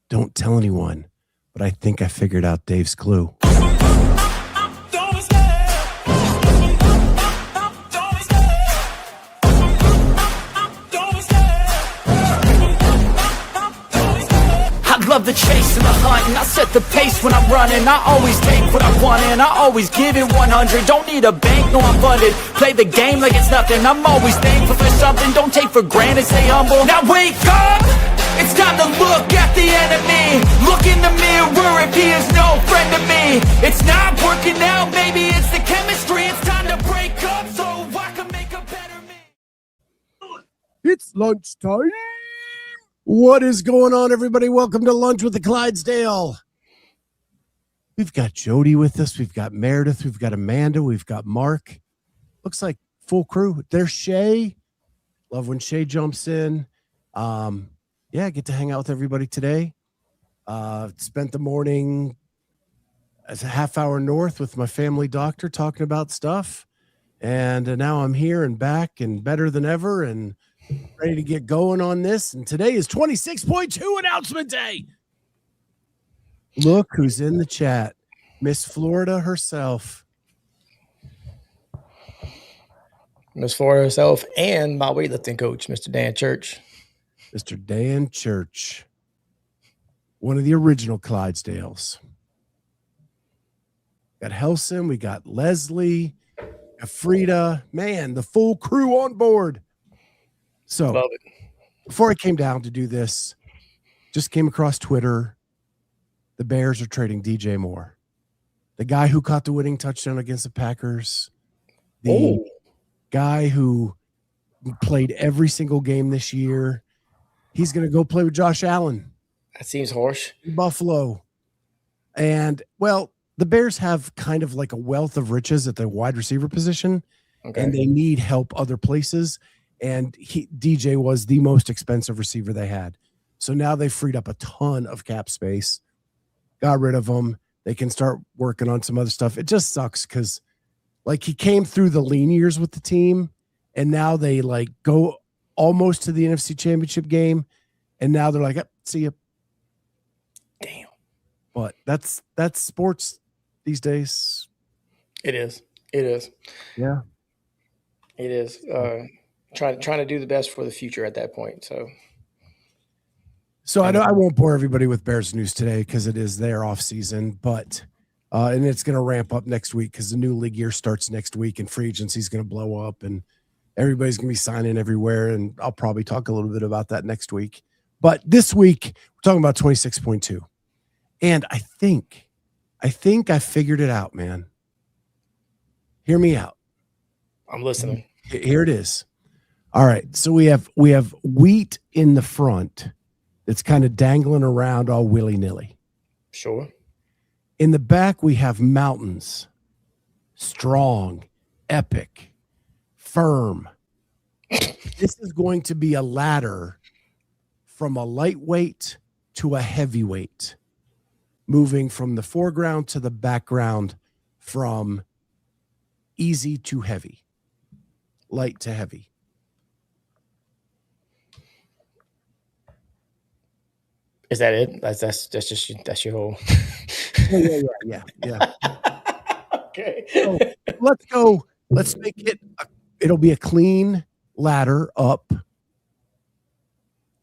Don't tell anyone, but I think I figured out Dave's clue. Love the chase and the hunt, and I set the pace when I'm running. I always take what I want and I always give it 100. Don't need a bank, no I'm funded. Play the game like it's nothing. I'm always thankful for something. Don't take for granted, stay humble. Now wake up, it's time to look at the enemy. Look in the mirror if he is no friend to me. It's not working out, maybe it's the chemistry. It's time to break up so I can make a better me. It's lunchtime. What is going on, everybody? Welcome to Lunch with the Clydesdale. We've got Jody with us. We've got Meredith. We've got Amanda. We've got Mark. Looks like full crew. There's Shay. Love when Shay jumps in. Yeah, get to hang out with everybody today. Spent the morning as a half hour north with my family doctor talking about stuff. And now I'm here and back and better than ever and ready to get going on this. And today is 26.2 announcement day. Look who's in the chat. Miss Florida herself. Miss Florida herself and my weightlifting coach, Mr. Dan Church. Mr. Dan Church. One of the original Clydesdales. Got Helson. We got Leslie. Got Frida. Man, the full crew on board. So Love it. Before I came down to do this, just came across Twitter. The Bears are trading DJ Moore. The guy who caught the winning touchdown against the Packers. The guy who played every single game this year. He's going to go play with Josh Allen. That seems harsh. In Buffalo. And, well, the Bears have kind of like a wealth of riches at the wide receiver position. Okay. And they need help other places. And DJ was the most expensive receiver they had. So now they've freed up a ton of cap space, got rid of him. They can start working on some other stuff. It just sucks because, like, he came through the lean years with the team, and now they, like, go almost to the NFC Championship game, and now they're like, see ya. Damn. But that's sports these days. It is. It is. Yeah. It is. Trying to do the best for the future at that point. So I won't bore everybody with Bears news today because it is their off season, but and it's going to ramp up next week because the new league year starts next week and free agency is going to blow up and everybody's going to be signing everywhere. And I'll probably talk a little bit about that next week. But this week we're talking about 26.2, and I think I figured it out, man. Hear me out. I'm listening. Here it is. All right, so we have wheat in the front that's kind of dangling around all willy-nilly. Sure. In the back, we have mountains, strong, epic, firm. This is going to be a ladder from a lightweight to a heavyweight, moving from the foreground to the background, from easy to heavy, light to heavy. Is that it? That's your whole. Yeah. Okay. So let's go. Let's make it. It'll be a clean ladder up.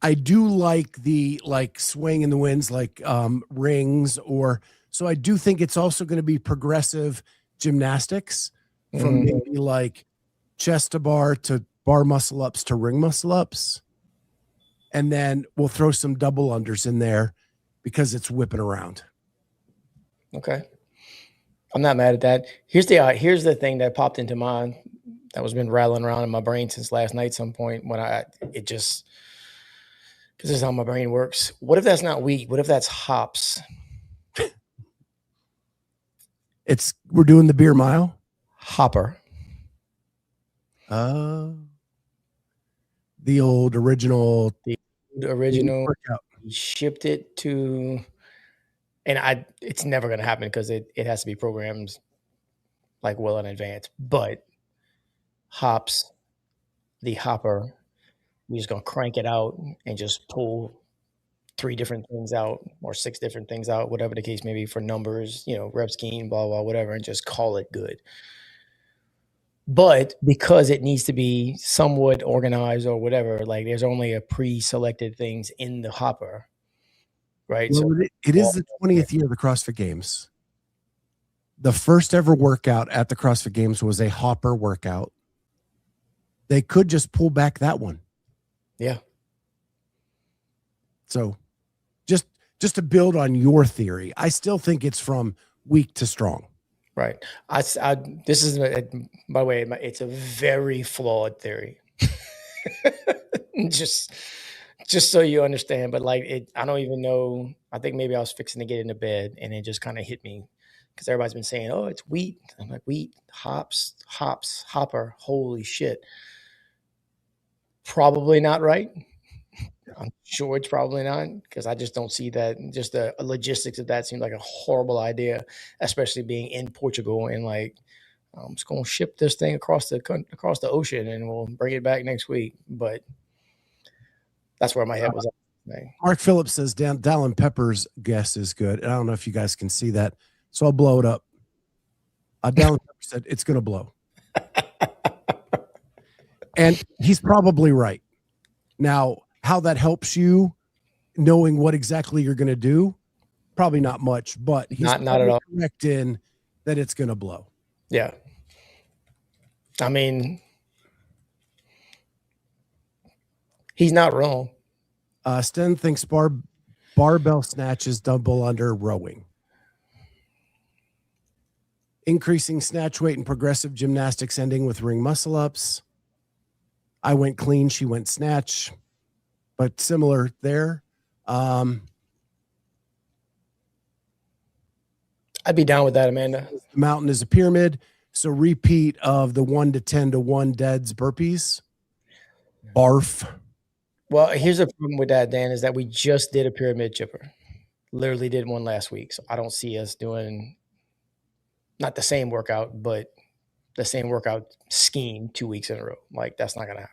I do like the swing in the winds, like rings, or so. I do think it's also going to be progressive gymnastics from maybe like chest to bar muscle ups to ring muscle ups. And then we'll throw some double unders in there because it's whipping around. Okay. I'm not mad at that. Here's the thing that popped into mind that was been rattling around in my brain since last night some point when because this is how my brain works. What if that's not wheat? What if that's hops? We're doing the beer mile. Hopper. The old original. The original. He shipped it to, and it's never going to happen because it has to be programmed like well in advance. But hops, the hopper, we're just going to crank it out and just pull 3 different things out or 6 different things out, whatever the case may be for numbers, rep scheme, blah, blah, whatever, and just call it good. But because it needs to be somewhat organized or whatever, like there's only a pre-selected things in the hopper, right? Well, it is the 20th year of the CrossFit Games. The first ever workout at the CrossFit Games was a hopper workout. They could just pull back that one. Yeah. So just to build on your theory, I still think it's from weak to strong. Right. This is, by the way, it's a very flawed theory. just so you understand, but like I don't even know. I think maybe I was fixing to get into bed and it just kind of hit me because everybody's been saying, "Oh, it's wheat." I'm like, wheat, hops, hopper. Holy shit. Probably not right. I'm sure it's probably not because I just don't see that. Just the logistics of that seems like a horrible idea, especially being in Portugal and like I'm just going to ship this thing across the ocean and we'll bring it back next week. But that's where my head was at. Mark Phillips says Dallin Pepper's guess is good. And I don't know if you guys can see that, so I'll blow it up. Dallin Pepper said it's going to blow, and he's probably right. Now, how that helps you knowing what exactly you're going to do, probably not much, but he's not at all correct in that it's going to blow. Yeah. I mean, he's not wrong. Sten thinks barbell snatches double under rowing. Increasing snatch weight and progressive gymnastics ending with ring muscle ups. I went clean, she went snatch. But similar there. I'd be down with that, Amanda. The mountain is a pyramid. So repeat of the 1 to 10 to 1 deads burpees. Barf. Well, here's the problem with that, Dan, is that we just did a pyramid chipper. Literally did one last week. So I don't see us doing not the same workout, but the same workout scheme 2 weeks in a row. Like that's not going to happen.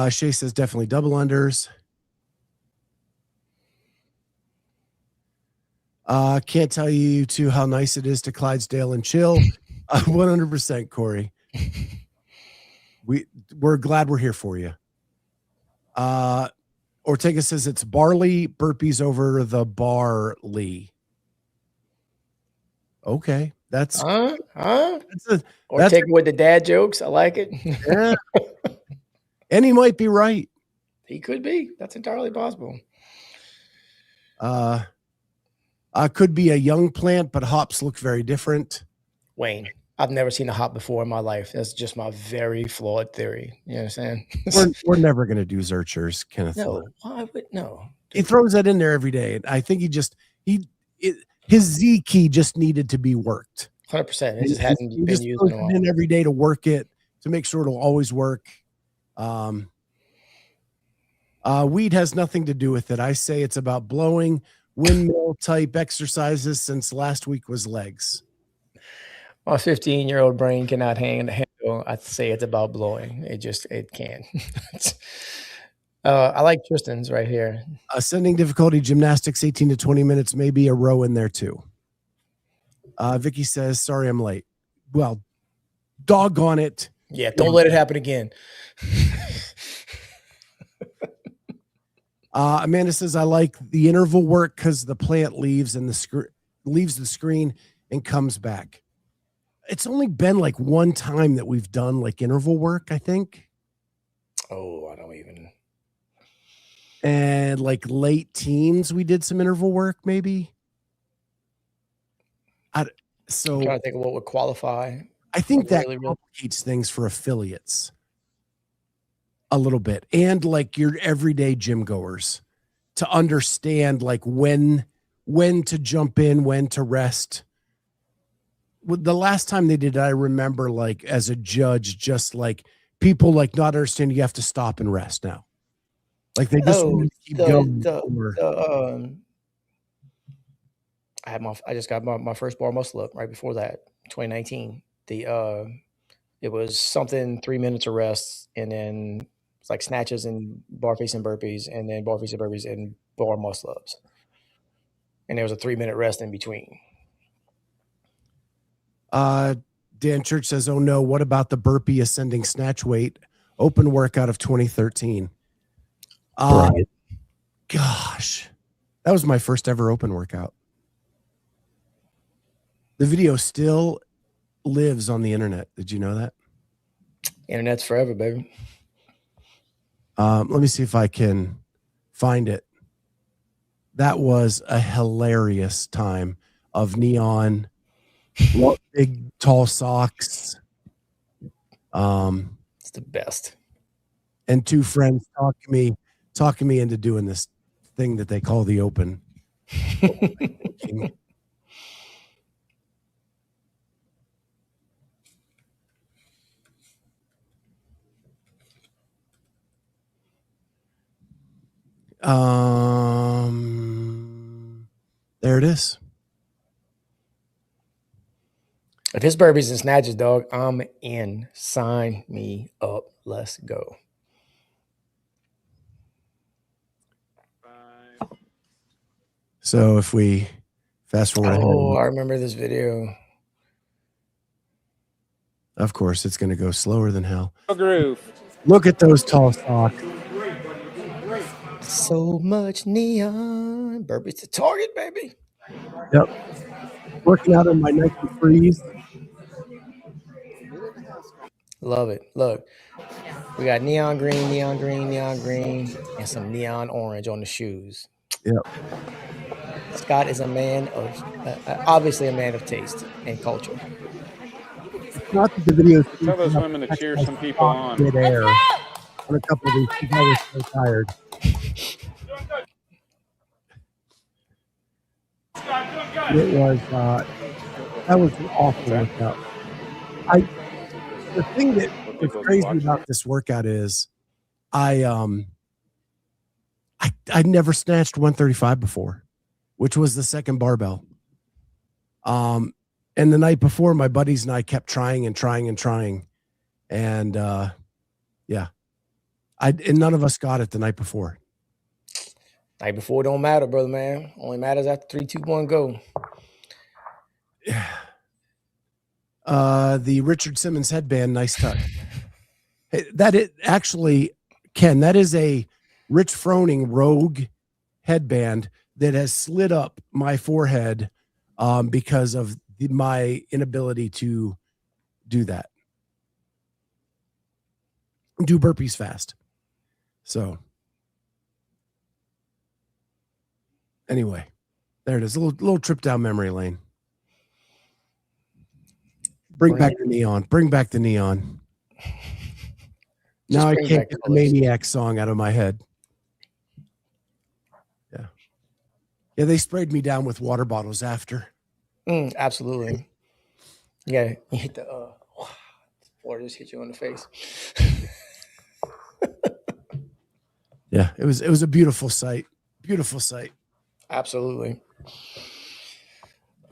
Shay says definitely double unders. Can't tell you two how nice it is to Clydesdale and chill. 100%, Corey. We're glad we're here for you. Ortega says it's barley burpees over the barley. Okay, that's Ortega with the dad jokes. I like it. Yeah. And he might be right. He could be. That's entirely possible. Could be a young plant, but hops look very different. Wayne, I've never seen a hop before in my life. That's just my very flawed theory. You understand? We're never going to do Zurchers, Kenneth. No, why would no? He throws that in there every day. I think his Z key just needed to be worked. 100%. It just hadn't been used in a while. In every day to work it to make sure it'll always work. Weed has nothing to do with it. I say it's about blowing windmill type exercises since last week was legs. My 15-year-old brain cannot handle. I'd say it's about blowing. It can. I like Tristan's right here. Ascending difficulty gymnastics, 18 to 20 minutes, maybe a row in there too. Vicky says, sorry, I'm late. Well, doggone it. Yeah, don't let it happen again. Amanda says, I like the interval work because the plant leaves the screen and comes back. It's only been like one time that we've done like interval work, I think. Oh, I don't even. And like late teens, we did some interval work, maybe. So I'm trying to think of what would qualify. I think that complicates things for affiliates a little bit, and like your everyday gym goers to understand like when to jump in, when to rest. The last time they did it, I remember like as a judge, just like people like not understanding you have to stop and rest now. Like they just want to keep going. I just got my first bar muscle up right before that, 2019. It was something 3 minutes of rest and then It's like snatches and barpees and burpees, and then barpees and burpees and bar muscle ups. And there was a 3-minute rest in between. Dan Church says, "Oh no, what about the burpee ascending snatch weight open workout of 2013?" Right. Gosh, that was my first ever open workout. The video still lives on the internet. Did you know that? Internet's forever, baby. Let me see if I can find it. That was a hilarious time of neon, big tall socks. It's the best. And two friends talking me into doing this thing that they call the open. There it is. If it's burpees and snatches, dog, I'm in. Sign me up. Let's go. So if we fast forward ahead, I remember this video. Of course, it's going to go slower than hell. Groove. Look at those tall socks. So much neon. Burpees to target, baby. Yep. Working out in my Nike Freeze. Love it. Look, we got neon green, neon green, neon green, and some neon orange on the shoes. Yep. Scott is a man of, obviously a man of taste and culture. Not that the video. Tell those women to cheer some people on. Mid-air on a couple of these because I was so tired. It was that was an awful workout. The thing that is crazy about this workout is I'd never snatched 135 before, which was the second barbell. And the night before, my buddies and I kept trying. And yeah. And none of us got it the night before. Night before don't matter, brother, man. Only matters after 3, 2, 1, go. The Richard Simmons headband, nice touch. Hey, Ken, that is a Rich Froning Rogue headband that has slid up my forehead because of my inability to do that. Do burpees fast. So anyway, there it is. A little trip down memory lane. Bring back the neon. Bring back the neon. Now I can't get the Maniac song out of my head. Yeah. Yeah, they sprayed me down with water bottles after. Absolutely. Yeah, you hit the water just hit you on the face. Yeah, it was a beautiful sight. Absolutely.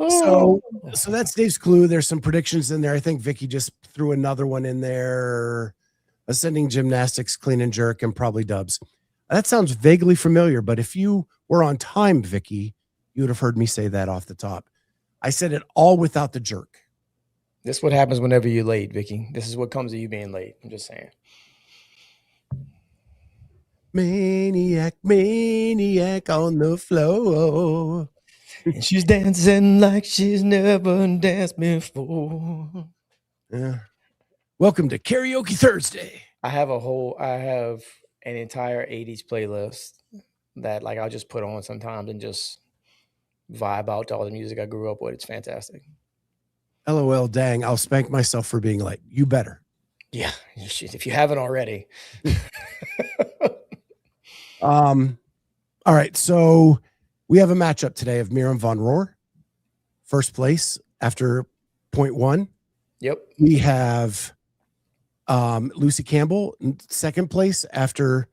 So that's Dave's clue. There's some predictions in there. I think Vicky just threw another one in there. Ascending gymnastics, clean and jerk, and probably dubs. That sounds vaguely familiar, but if you were on time, Vicky, you would have heard me say that off the top. I said it all without the jerk. This is what happens whenever you're late, Vicky. This is what comes of you being late. I'm just saying. Maniac on the floor. And she's dancing like she's never danced before. Yeah. Welcome to Karaoke Thursday. I have an entire 80s playlist that like I'll just put on sometimes and just vibe out to all the music I grew up with. It's fantastic. LOL, dang, I'll spank myself for being late. You better. Yeah, you should, if you haven't already. All right, so we have a matchup today of Mirjam von Rohr, first place after 0.1. Yep. We have Lucy Campbell, second place after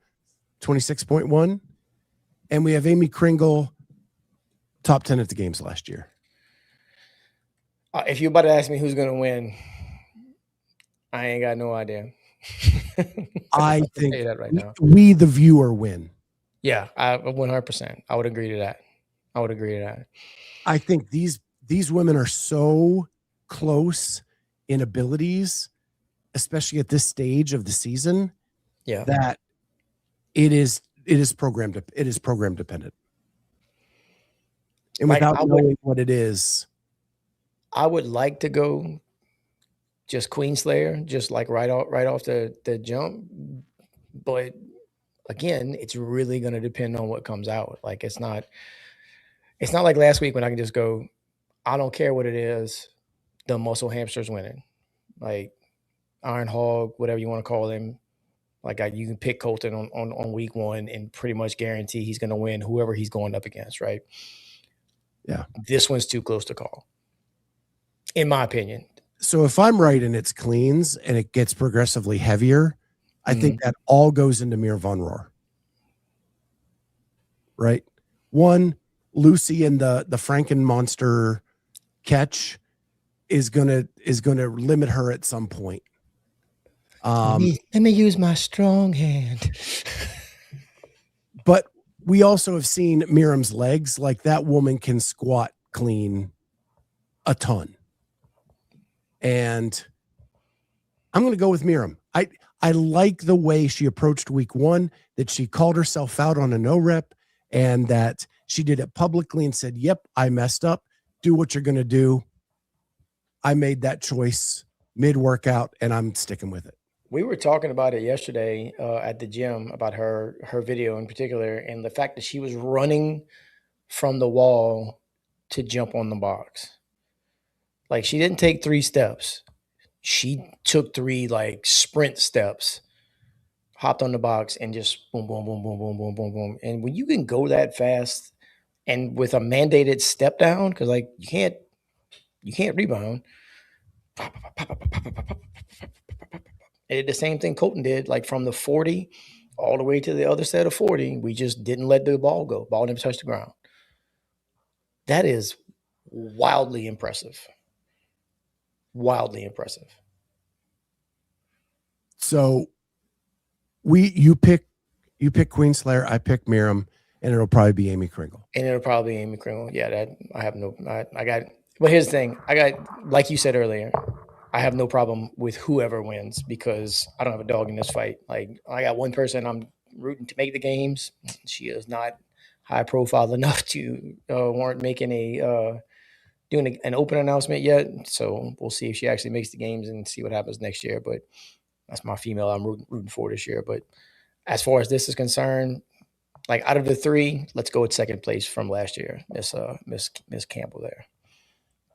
26.1. And we have Aimee Kringle, top 10 at the games last year. If you're about to ask me who's going to win, I ain't got no idea. I I'll think tell you that right now. we, the viewer, win. Yeah, 100%. I would agree to that. I think these women are so close in abilities, especially at this stage of the season, Yeah. that it is program dependent. And Like, without knowing what it is, I would like to go just Queen Slayer, just like right off the jump. But again, it's really going to depend on what comes out. Like, it's not like last week when I can just go, I don't care what it is, the muscle hamster's winning. Like Iron Hog, whatever you want to call him. Like you can pick Colton on week 1 and pretty much guarantee he's going to win whoever he's going up against, right? Yeah. This one's too close to call, in my opinion. So if I'm right and it's cleans and it gets progressively heavier, I think that all goes into Mir von Rohr. Right? One, Lucy and the Franken monster catch is gonna limit her at some point. Let me use my strong hand. But we also have seen Mirjam's legs. Like, that woman can squat clean a ton. And I'm going to go with Mirjam. I like the way she approached week 1, that she called herself out on a NoRep, and that she did it publicly and said, yep, I messed up. Do what you're going to do. I made that choice mid-workout, and I'm sticking with it. We were talking about it yesterday at the gym, about her video in particular, and the fact that she was running from the wall to jump on the box. Like, she didn't take 3 steps. She took 3 like sprint steps, hopped on the box, and just boom, boom, boom, boom, boom, boom, boom, boom. And when you can go that fast and with a mandated step down, because like you can't rebound. And did the same thing Colton did, like from the 40 all the way to the other side of 40. We just didn't let the ball go. Ball never touched the ground. That is wildly impressive. Wildly impressive. So you pick Queen Slayer, I pick Mirjam, and it'll probably be Aimee Kringle. Yeah, but here's the thing. I got, like you said earlier, I have no problem with whoever wins because I don't have a dog in this fight. Like, I got one person I'm rooting to make the games. She is not high profile enough to warrant making doing an open announcement yet. So we'll see if she actually makes the games and see what happens next year. But that's my female I'm rooting for this year. But as far as this is concerned, like, out of the 3, let's go with second place from last year. Miss Campbell there.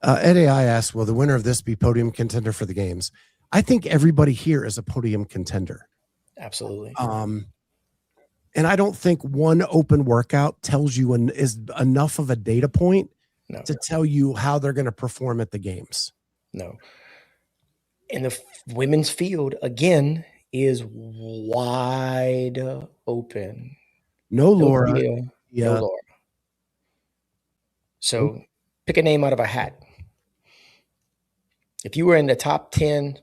Ed AI asks, will the winner of this be podium contender for the games? I think everybody here is a podium contender. Absolutely. And I don't think one open workout tells you is enough of a data point to tell you how they're going to perform at the games. No. And the women's field, again, is wide open. No Laura. No Laura. So pick a name out of a hat. If you were in the top 10,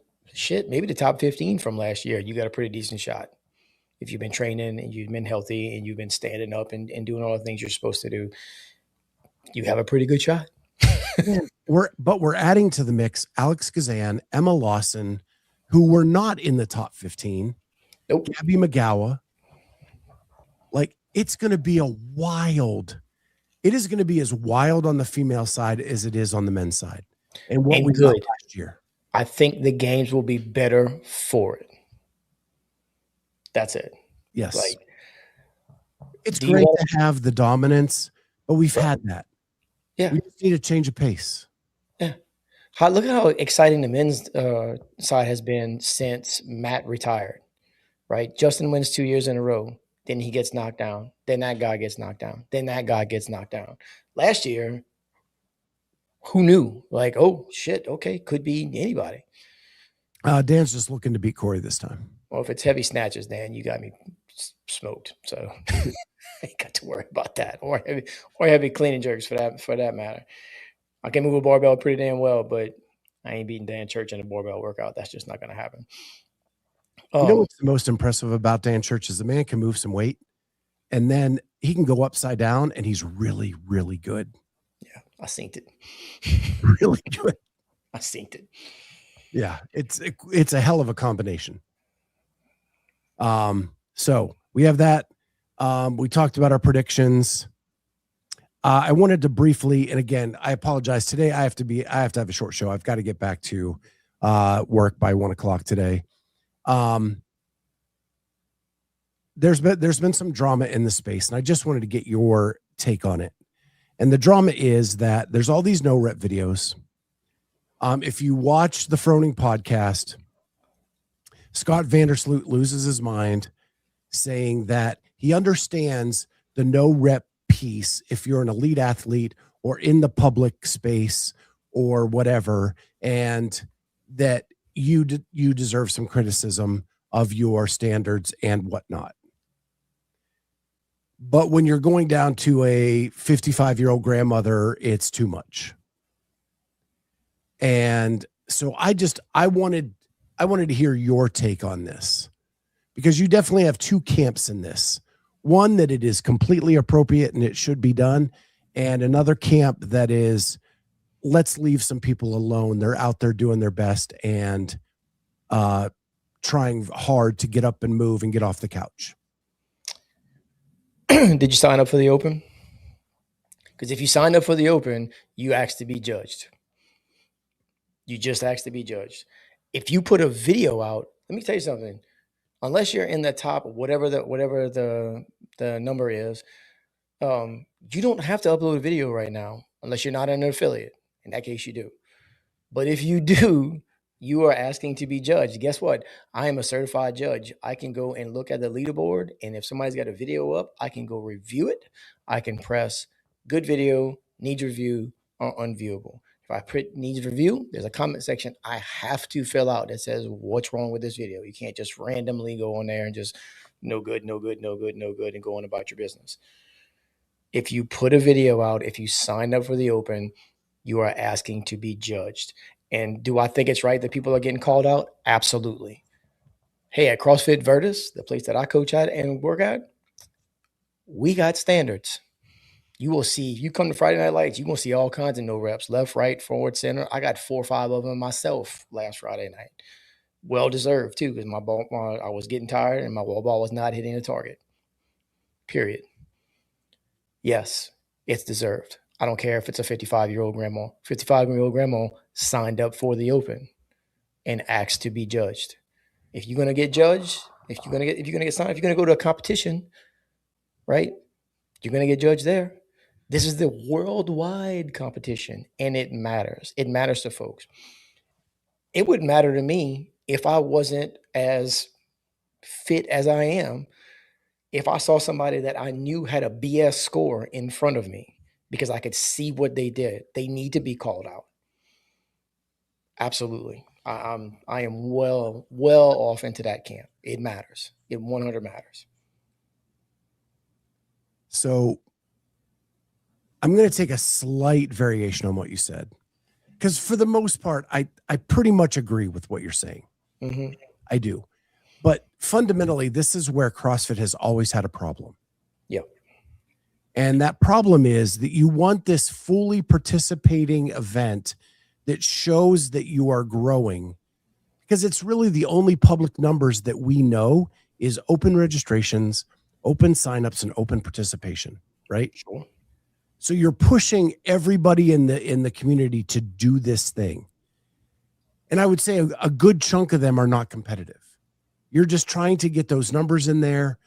maybe the top 15 from last year, you got a pretty decent shot. If you've been training and you've been healthy and you've been standing up and doing all the things you're supposed to do, you have a pretty good shot. We're adding to the mix Alex Kazan, Emma Lawson, who were not in the top 15. Nope. Gabby McGowan. Like, it's going to be it is going to be as wild on the female side as it is on the men's side. And what we got last year. I think the games will be better for it. That's it. Yes. Like, it's great to have the dominance, but we've had that. Yeah. We just need a change of pace. Yeah. Look at how exciting the men's side has been since Matt retired, right? Justin wins 2 years in a row. Then he gets knocked down. Then that guy gets knocked down. Then that guy gets knocked down. Last year, who knew? Like, oh, shit, okay, could be anybody. Dan's just looking to beat Corey this time. Well, if it's heavy snatches, Dan, you got me smoked. So I ain't got to worry about that. Or heavy clean and jerks for that matter. I can move a barbell pretty damn well, but I ain't beating Dan Church in a barbell workout. That's just not going to happen. You know what's the most impressive about Dan Church is the man can move some weight, and then he can go upside down, and he's really, really good. Yeah, I synced it. Really good. I synced it. Yeah, it's a hell of a combination. So we have that. We talked about our predictions. I wanted to briefly, and again, I apologize. Today I have to have a short show. I've got to get back to work by 1:00 today. There's been some drama in the space, and I just wanted to get your take on it. And the drama is that there's all these NoRep videos. If you watch the Froning podcast, Scott Vandersloot loses his mind saying that he understands the NoRep piece if you're an elite athlete or in the public space or whatever, and that you deserve some criticism of your standards and whatnot. But when you're going down to a 55-year-old grandmother, it's too much. And so I wanted to hear your take on this, because you definitely have two camps in this. One, that it is completely appropriate and it should be done. And another camp that is, let's leave some people alone. They're out there doing their best and trying hard to get up and move and get off the couch. Did you sign up for the Open? Because if you signed up for the Open, you asked to be judged. You just asked to be judged. If you put a video out, let me tell you something. Unless you're in the top, whatever the number is, you don't have to upload a video right now unless you're not an affiliate. In that case, you do. But if you do, you are asking to be judged. Guess what? I am a certified judge. I can go and look at the leaderboard, and if somebody's got a video up, I can go review it. I can press good video, needs review, or unviewable. If I put needs review, there's a comment section I have to fill out that says what's wrong with this video. You can't just randomly go on there and just no good, no good, no good, no good, and go on about your business. If you put a video out, if you signed up for the Open, you are asking to be judged. And do I think it's right that people are getting called out? Absolutely. Hey, at CrossFit Virtus, the place that I coach at and work at, we got standards. You will see, if you come to Friday Night Lights, you're going to see all kinds of NoReps, left, right, forward, center. I got 4 or 5 of them myself last Friday night. Well-deserved, too, because I was getting tired and my wall ball was not hitting the target. Period. Yes, it's deserved. I don't care if it's a 55-year-old grandma. 55-year-old grandma signed up for the Open and asked to be judged. If you're going to get judged, if you're going to get signed, if you're going to go to a competition, right, you're going to get judged there. This is the worldwide competition, and it matters. It matters to folks. It wouldn't matter to me if I wasn't as fit as I am, if I saw somebody that I knew had a BS score in front of me, because I could see what they did. They need to be called out. Absolutely. I am well off into that camp. It matters. It 100 matters. So I'm going to take a slight variation on what you said, because for the most part, I pretty much agree with what you're saying. Mm-hmm. I do. But fundamentally, this is where CrossFit has always had a problem. Yep. And that problem is that you want this fully participating event that shows that you are growing, because it's really the only public numbers that we know is open registrations, open signups, and open participation, right? Sure. So you're pushing everybody in the community to do this thing. And I would say a good chunk of them are not competitive. You're just trying to get those numbers in there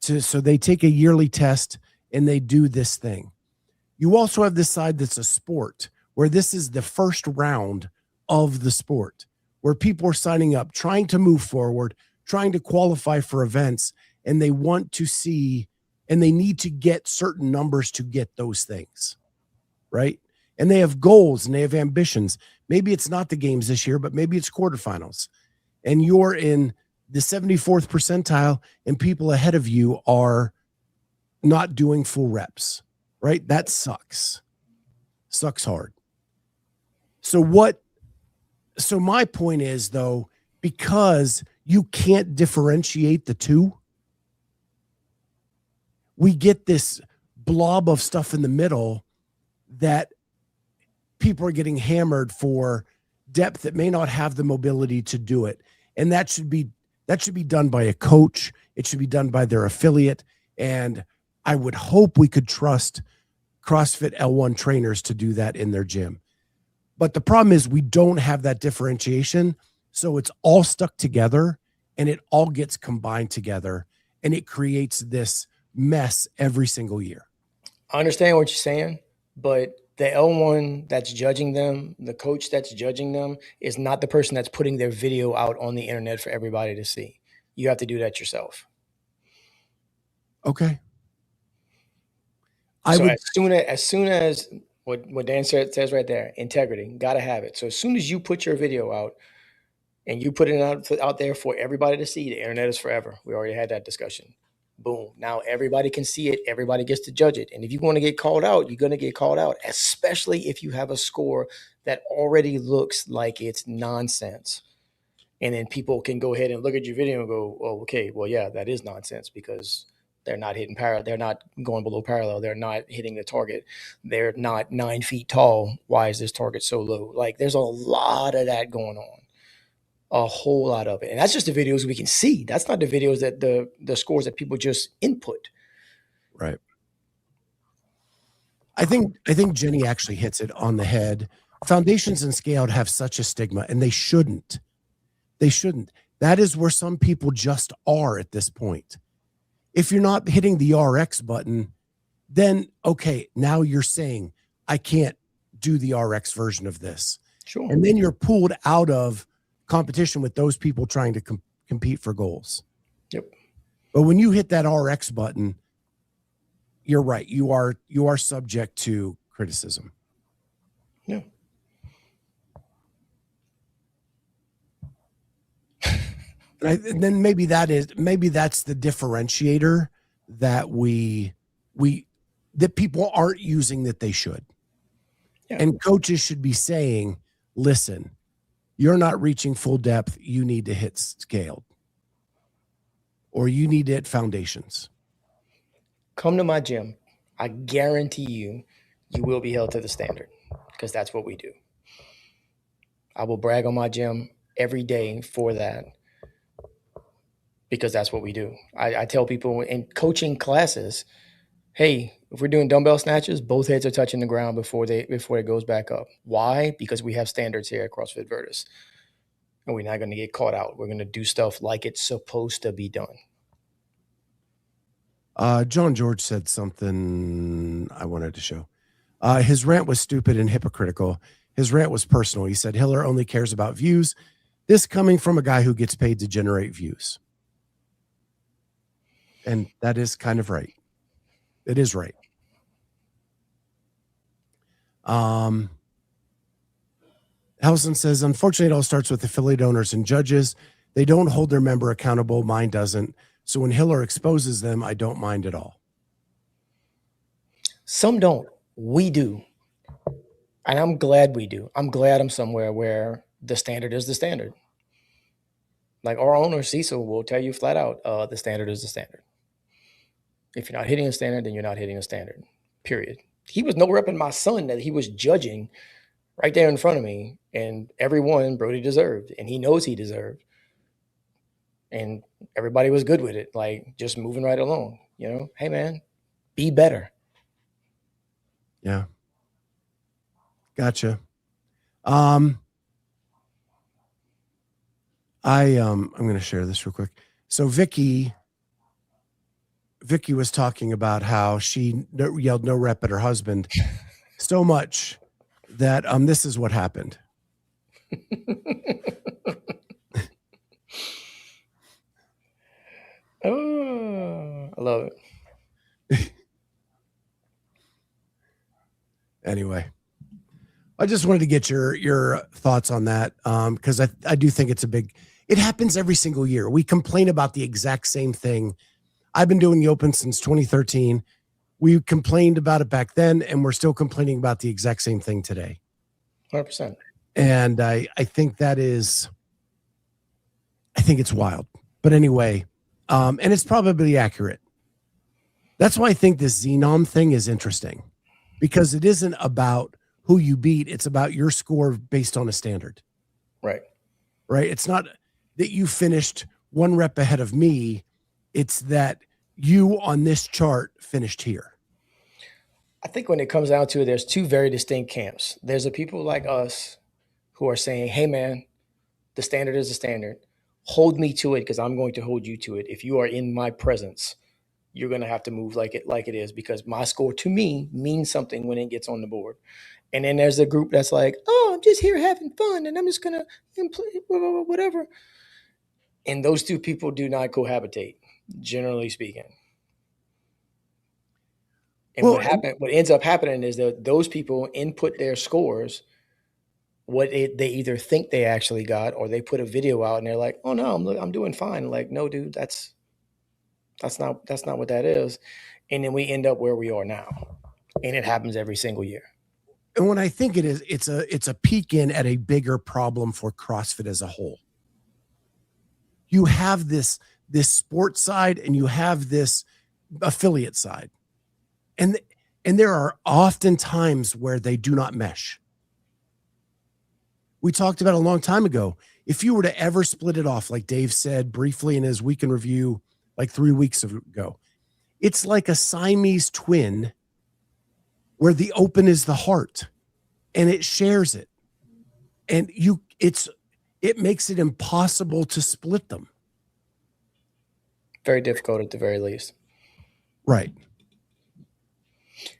so they take a yearly test and they do this thing. You also have this side that's a sport, where this is the first round of the sport, where people are signing up, trying to move forward, trying to qualify for events, and they want to see, and they need to get certain numbers to get those things, right? And they have goals and they have ambitions. Maybe it's not the games this year, but maybe it's quarterfinals. And you're in the 74th percentile and people ahead of you are not doing full reps, right? That sucks hard. So my point is, though, because you can't differentiate the two. We get this blob of stuff in the middle that people are getting hammered for depth that may not have the mobility to do it. And that should be done by a coach. It should be done by their affiliate. And I would hope we could trust CrossFit L1 trainers to do that in their gym. But the problem is we don't have that differentiation. So it's all stuck together and it all gets combined together and it creates this mess every single year. I understand what you're saying, but the L1 that's judging them, the coach that's judging them, is not the person that's putting their video out on the internet for everybody to see. You have to do that yourself. Okay. As soon as what Dan says right there, integrity, got to have it. So as soon as you put your video out and you put it out there for everybody to see, the internet is forever. We already had that discussion. Boom. Now everybody can see it. Everybody gets to judge it. And if you want to get called out, you're going to get called out, especially if you have a score that already looks like it's nonsense. And then people can go ahead and look at your video and go, oh, okay, well, yeah, that is nonsense because they're not hitting parallel. They're not going below parallel. They're not hitting the target. They're not 9 feet tall. Why is this target so low? Like there's a lot of that going on. A whole lot of it. And that's just the videos we can see. That's not the videos that the scores that people just input. Right. I think Jenny actually hits it on the head. Foundations and scaled have such a stigma and they shouldn't. They shouldn't. That is where some people just are at this point. If you're not hitting the RX button, then okay, now you're saying I can't do the RX version of this. Sure. And then you're pulled out of competition with those people trying to compete for goals. Yep. But when you hit that RX button, you're right. You are subject to criticism. Yeah. And then maybe that's the differentiator that that people aren't using that they should. Yeah. And coaches should be saying, listen, you're not reaching full depth. You need to hit scaled or you need to hit foundations. Come to my gym. I guarantee you will be held to the standard because that's what we do. I will brag on my gym every day for that because that's what we do. I tell people in coaching classes, hey, if we're doing dumbbell snatches, both heads are touching the ground before it goes back up. Why? Because we have standards here at CrossFit Virtus. And we're not going to get caught out. We're going to do stuff like it's supposed to be done. John George said something I wanted to show. His rant was stupid and hypocritical. His rant was personal. He said Hiller only cares about views. This coming from a guy who gets paid to generate views. And that is kind of right. It is right. Helson says, unfortunately, it all starts with affiliate owners and judges. They don't hold their member accountable. Mine doesn't. So when Hiller exposes them, I don't mind at all. Some don't. We do. And I'm glad we do. I'm glad I'm somewhere where the standard is the standard. Like our owner, Cecil, will tell you flat out, the standard is the standard. If you're not hitting a standard, then you're not hitting a standard, period. He was NoRepping my son that he was judging right there in front of me, and everyone Brody deserved, and he knows he deserved. And everybody was good with it, like just moving right along, you know, hey man, be better. Yeah. Gotcha. I'm going to share this real quick. So Vicky was talking about how she yelled no rep at her husband so much that this is what happened. Oh, I love it. Anyway, I just wanted to get your thoughts on that because I do think it happens every single year. We complain about the exact same thing. I've been doing the Open since 2013. We complained about it back then, and we're still complaining about the exact same thing today. 100%. And I think that is, I think it's wild. But anyway, and it's probably accurate. That's why I think this Xenom thing is interesting, because it isn't about who you beat. It's about your score based on a standard. Right. Right. It's not that you finished one rep ahead of me. It's that you on this chart finished here. I think when it comes down to it, there's two very distinct camps. There's the people like us who are saying, hey, man, the standard is the standard. Hold me to it because I'm going to hold you to it. If you are in my presence, you're going to have to move like it is, because my score to me means something when it gets on the board. And then there's a group that's like, oh, I'm just here having fun and I'm just going to play whatever. And those two people do not cohabitate, generally speaking. And what ends up happening is that those people input their scores, they either think they actually got, or they put a video out and they're like, oh no, I'm doing fine. Like, no, dude, that's not what that is. And then we end up where we are now. And it happens every single year. And when I think it is, it's a peek in at a bigger problem for CrossFit as a whole. You have this sports side and you have this affiliate side. And there are often times where they do not mesh. We talked about a long time ago. If you were to ever split it off, like Dave said briefly in his week in review, like 3 weeks ago, it's like a Siamese twin where the open is the heart and it shares it. And it makes it impossible to split them. Very difficult at the very least. Right.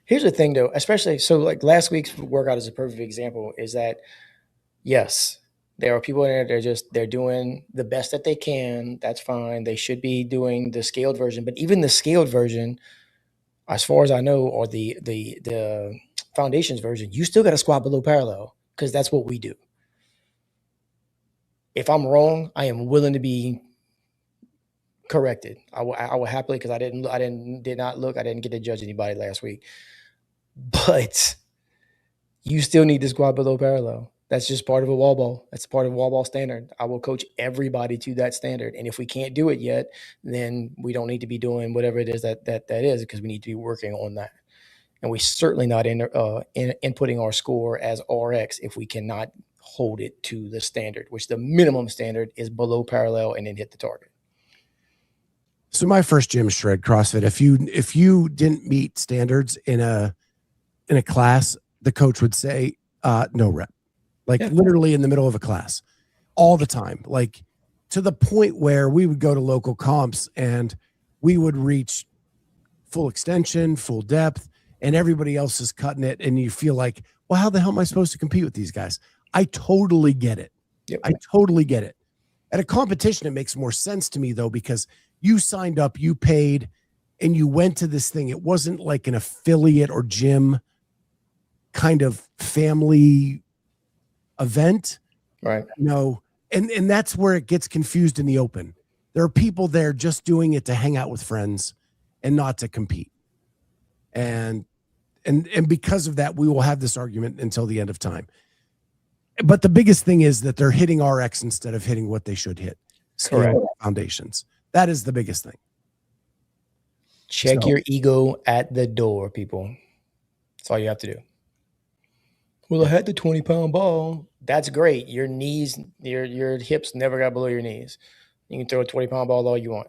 Here's the thing though, especially, so like last week's workout is a perfect example, is that yes, there are people in there, they're doing the best that they can. That's fine. They should be doing the scaled version, but even the scaled version, as far as I know, or the foundations version, you still got to squat below parallel, because that's what we do. If I'm wrong, I am willing to be corrected. I will happily, because I did not look. I didn't get to judge anybody last week, but you still need to squat below parallel. That's just part of a wall ball. That's part of a wall ball standard. I will coach everybody to that standard. And if we can't do it yet, then we don't need to be doing whatever it is that is, because we need to be working on that. And we certainly not inputting our score as RX if we cannot hold it to the standard, which the minimum standard is below parallel and then hit the target. So my first gym shred CrossFit, if you didn't meet standards in a class, the coach would say, no rep. Like literally in the middle of a class all the time, like to the point where we would go to local comps and we would reach full extension, full depth, and everybody else is cutting it. And you feel like, well, how the hell am I supposed to compete with these guys? I totally get it. Yep. I totally get it. At a competition, it makes more sense to me though, because you signed up, you paid, and you went to this thing. It wasn't like an affiliate or gym kind of family event, right? No, and that's where it gets confused in the open. There are people there just doing it to hang out with friends and not to compete. And because of that, we will have this argument until the end of time. But the biggest thing is that they're hitting RX instead of hitting what they should hit. Correct. Foundations. That is the biggest thing. Check your ego at the door, people. That's all you have to do. Well, I had the 20-pound ball. That's great. Your knees, your hips never got below your knees. You can throw a 20-pound ball all you want.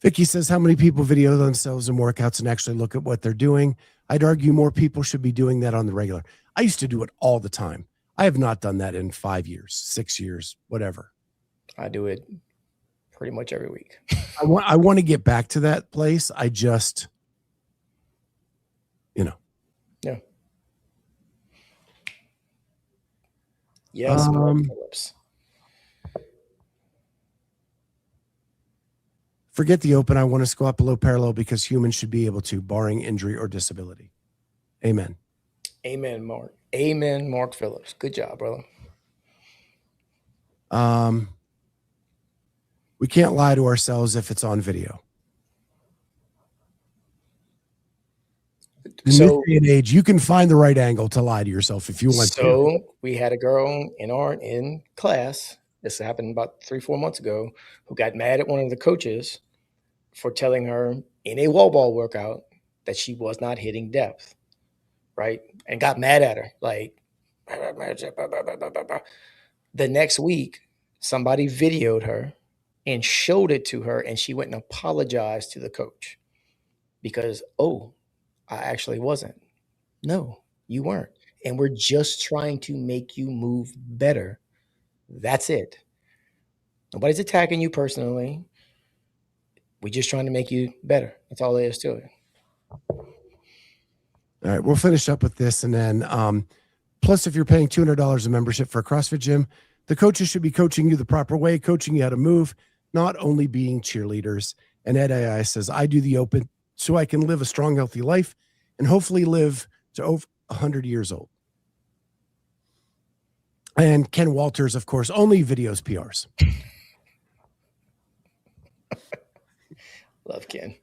Vicky says, how many people video themselves in workouts and actually look at what they're doing? I'd argue more people should be doing that on the regular. I used to do it all the time. I have not done that in 5 years, 6 years, whatever. I do it pretty much every week. I want to get back to that place. I just, Yeah. Yes, Phillips. Forget the open. I want to squat below parallel because humans should be able to, barring injury or disability. Amen. Amen, Mark. Amen, Mark Phillips. Good job, brother. We can't lie to ourselves if it's on video. In this day and age, you can find the right angle to lie to yourself if you want to. So we had a girl in class, this happened about 3-4 months ago, who got mad at one of the coaches for telling her in a wall ball workout that she was not hitting depth, right? And got mad at her. Like, the next week, somebody videoed her and showed it to her, and she went and apologized to the coach because, oh, I actually wasn't. No, you weren't. And we're just trying to make you move better. That's it. Nobody's attacking you personally. We're just trying to make you better. That's all there is to it. All right, we'll finish up with this. And then, plus, if you're paying $200 a membership for a CrossFit gym, the coaches should be coaching you the proper way, coaching you how to move, not only being cheerleaders. And Ed AI says, I do the open so I can live a strong, healthy life and hopefully live to over 100 years old. And Ken Walters, of course, only videos PRs. Love Ken.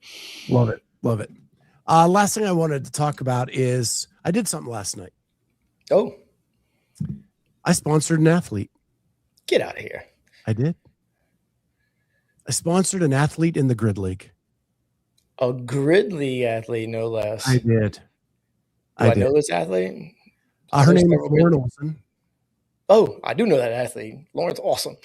Love it. Love it. Last thing I wanted to talk about is I did something last night. Oh, I sponsored an athlete. get out of here. I did. I sponsored an athlete in the Grid League. A Gridley athlete, no less. I did. Do I know this athlete? Her name is Lauren Olson. Oh, I do know that athlete. Lauren's awesome.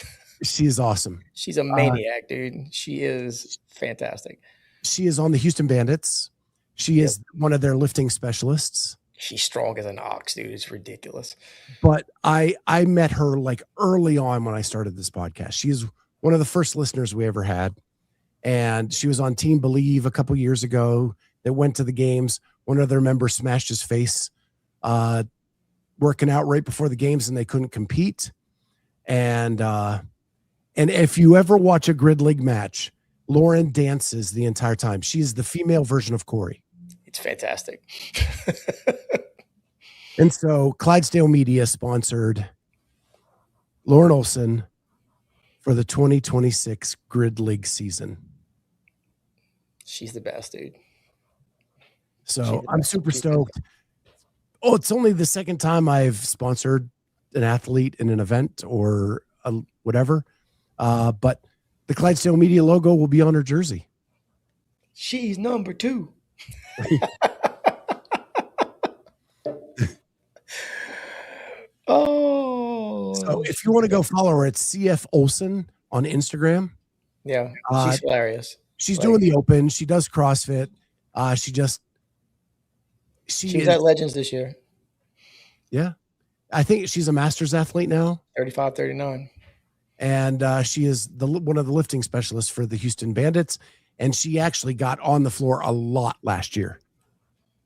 She is awesome. She's a maniac, dude. She is fantastic. She is on the Houston Bandits. She is one of their lifting specialists. She's strong as an ox, dude. It's ridiculous. But I met her like early on when I started this podcast. She is one of the first listeners we ever had. And she was on Team Believe a couple years ago that went to the games. One of their members smashed his face working out right before the games and they couldn't compete. And if you ever watch a Grid League match, Lauren dances the entire time. She's the female version of Corey. It's fantastic. And so Clydesdale Media sponsored Lauren Olson for the 2026 Grid League season. She's the best, dude. So I'm super stoked. Oh, it's only the second time I've sponsored an athlete in an event or whatever. But the Clydesdale Media logo will be on her jersey. She's number 2. Oh. So if you want to go follow her, it's CF Olson on Instagram. Yeah, she's hilarious. She's doing the open. She does CrossFit. She was at Legends this year. Yeah. I think she's a master's athlete now. 35, 39. And she is one of the lifting specialists for the Houston Bandits. And she actually got on the floor a lot last year.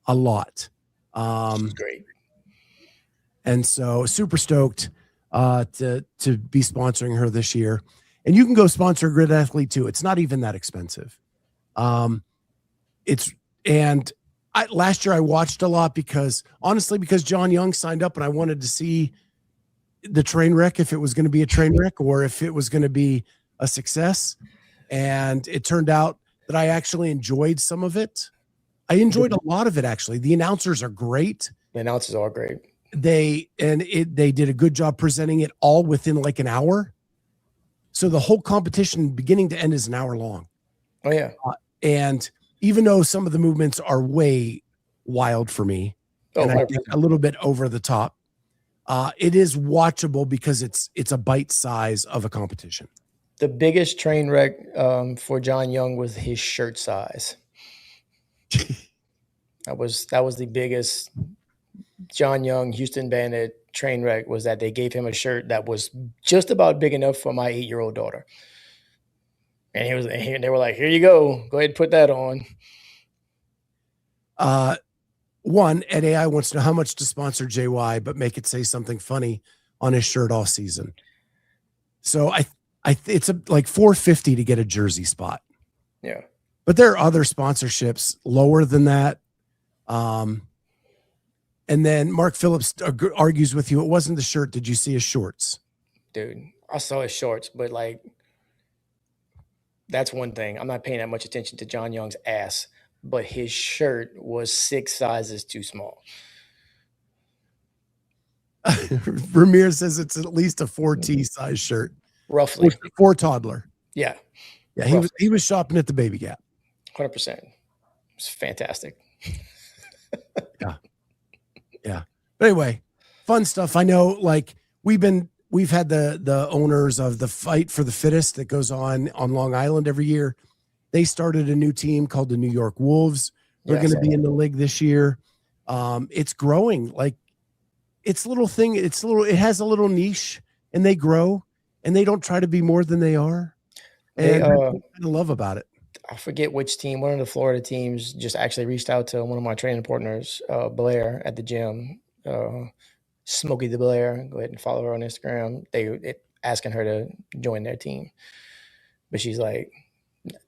A lot. She's great. And so super stoked to be sponsoring her this year. And you can go sponsor a Grid Athlete too. It's not even that expensive. Last year I watched a lot because John Young signed up and I wanted to see the train wreck, if it was going to be a train wreck or if it was going to be a success. And it turned out that I actually enjoyed some of it. I enjoyed a lot of it, actually. The announcers are great. The announcers are great. They did a good job presenting it all within like an hour. So the whole competition beginning to end is an hour long. Oh yeah. And even though some of the movements are way wild for me, and I think a little bit over the top, it is watchable because it's a bite size of a competition. The biggest train wreck for John Young was his shirt size. That was the biggest John Young Houston Bandit train wreck, was that they gave him a shirt that was just about big enough for my 8-year-old daughter. And they were like, here you go. Go ahead and put that on. One, Ed AI wants to know how much to sponsor JY, but make it say something funny on his shirt all season. So it's like $450 to get a jersey spot. Yeah. But there are other sponsorships lower than that. And then Mark Phillips argues with you. It wasn't the shirt. Did you see his shorts? Dude, I saw his shorts, but like, that's one thing. I'm not paying that much attention to John Young's ass. but his shirt was 6 sizes too small. Ramir says it's at least a 4T size shirt, Roughly. for toddler. Yeah. Yeah, Roughly. he was shopping at the Baby Gap. 100%. It's fantastic. Yeah. But anyway, fun stuff. I know, like we've had the owners of the Fight for the Fittest that goes on Long Island every year. They started a new team called the New York Wolves. They're going to be in the league this year. It's growing. Like it's little thing. It has a little niche, and they grow, and they don't try to be more than they are. And that's what I love about it. I forget which team. One of the Florida teams just actually reached out to one of my training partners, Blair, at the gym. Smokey the Blair. Go ahead and follow her on Instagram. They asking her to join their team, but she's like,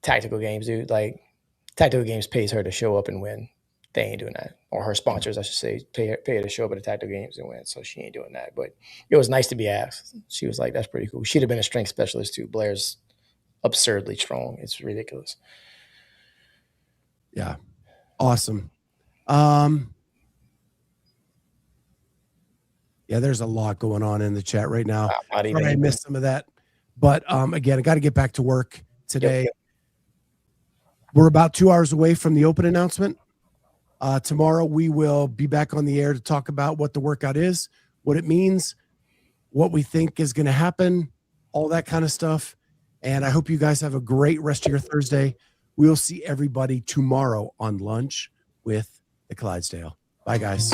tactical games, dude. Like tactical games pays her to show up and win. They ain't doing that. Or her sponsors, I should say, pay her to show up at the tactical games and win. So she ain't doing that. But it was nice to be asked. She was like, that's pretty cool. She'd have been a strength specialist too. Blair's absurdly strong. It's ridiculous. Yeah. Awesome. Yeah, there's a lot going on in the chat right now. I missed some of that. But again, I got to get back to work today. Yep. We're about 2 hours away from the open announcement. Tomorrow we will be back on the air to talk about what the workout is, what it means, what we think is going to happen, all that kind of stuff. And I hope you guys have a great rest of your Thursday. We'll see everybody tomorrow on Lunch with the Clydesdale. Bye, guys.